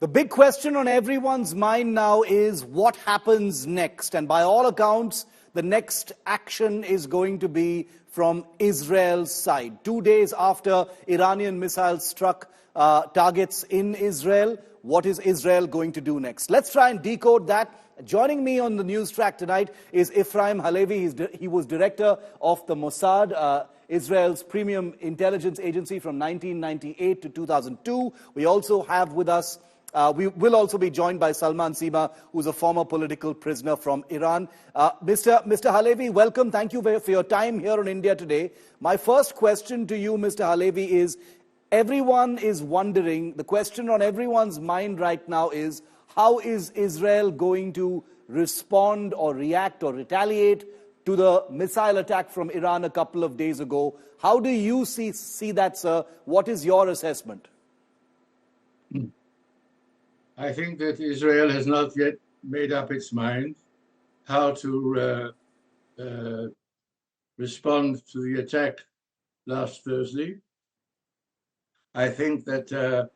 The big question on everyone's mind now is what happens next? And by all accounts, the next action is going to be from Israel's side. 2 days after Iranian missiles struck targets in Israel, what is Israel going to do next? Let's try and decode that. Joining me on the news track tonight is Efraim Halevy. He was director of the Mossad, Israel's premium intelligence agency from 1998 to 2002. We also have with us we will also be joined by Salman Seema, who's a former political prisoner from Iran. Mr. Halevy, welcome. Thank you for your time here on India Today. My first question to you, Mr. Halevy, is everyone is wondering, the question on everyone's mind right now is, how is Israel going to respond or react or retaliate to the missile attack from Iran a couple of days ago? How do you see that, sir? What is your assessment? I think that Israel has not yet made up its mind how to respond to the attack last Thursday. I think that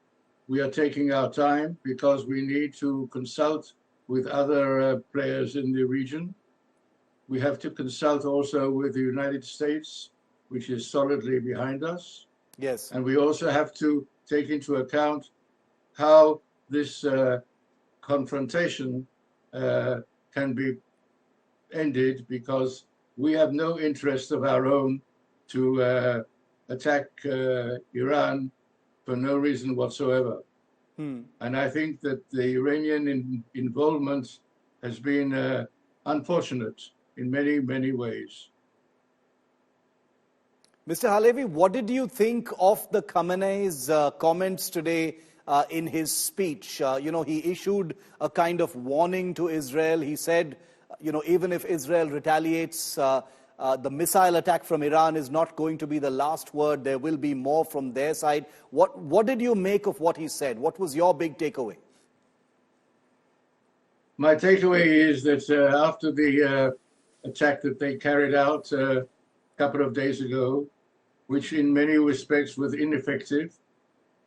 we are taking our time because we need to consult with other players in the region. We have to consult also with the United States, which is solidly behind us. Yes. And we also have to take into account how this confrontation can be ended, because we have no interest of our own to attack Iran for no reason whatsoever. And I think that the Iranian involvement has been unfortunate in many, many ways. Mr. Halevy, what did you think of the Khamenei's comments today in his speech? He issued a kind of warning to Israel. He said, even if Israel retaliates, the missile attack from Iran is not going to be the last word. There will be more from their side. What did you make of what he said? What was your big takeaway? My takeaway is that after the attack that they carried out a couple of days ago, which in many respects was ineffective,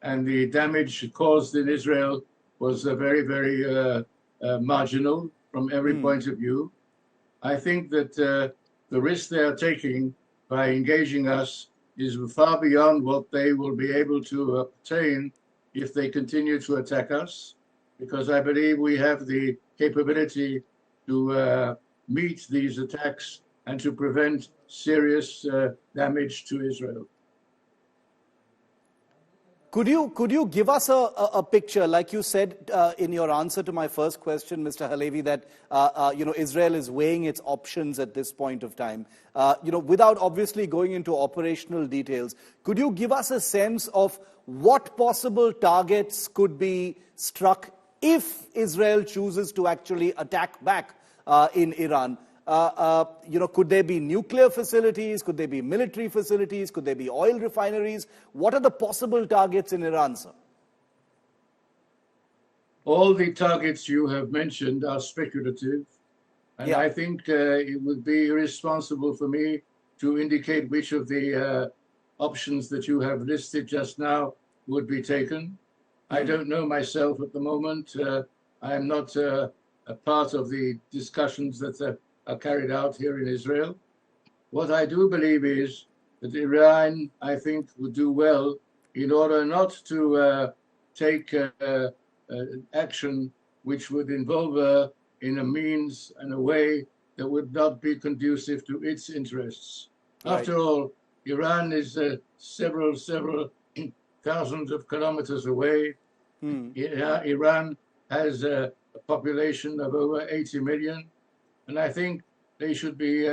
and the damage caused in Israel was very, very marginal from every point of view, I think that the risk they are taking by engaging us is far beyond what they will be able to obtain if they continue to attack us, because I believe we have the capability to meet these attacks and to prevent serious damage to Israel. Could you give us a picture, like you said in your answer to my first question, Mr. Halevy, that Israel is weighing its options at this point of time, without obviously going into operational details? Could you give us a sense of what possible targets could be struck if Israel chooses to actually attack back in Iran? Could there be nuclear facilities? Could there be military facilities? Could there be oil refineries? What are the possible targets in Iran, sir? All the targets you have mentioned are speculative. And I think it would be irresponsible for me to indicate which of the options that you have listed just now would be taken. I don't know myself at the moment. I am not a part of the discussions that are carried out here in Israel. What I do believe is that Iran, I think, would do well in order not to take action which would involve her in a means and a way that would not be conducive to its interests. Right. After all, Iran is several thousands of kilometers away. Iran has a population of over 80 million. And I think they should be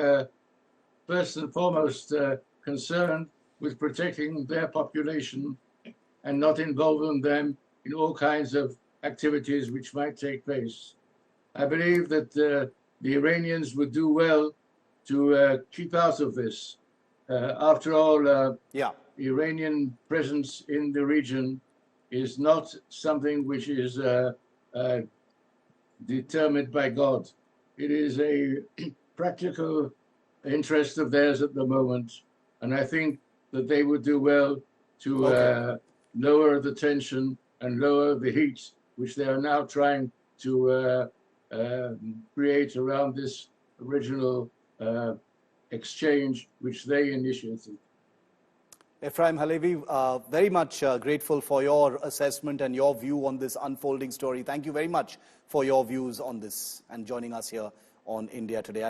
first and foremost concerned with protecting their population and not involving them in all kinds of activities which might take place. I believe that the Iranians would do well to keep out of this. After all, Iranian presence in the region is not something which is determined by God. It is a practical interest of theirs at the moment, and I think that they would do well to lower the tension and lower the heat which they are now trying to create around this original exchange which they initiated. Efraim Halevy, very much grateful for your assessment and your view on this unfolding story. Thank you very much for your views on this and joining us here on India Today.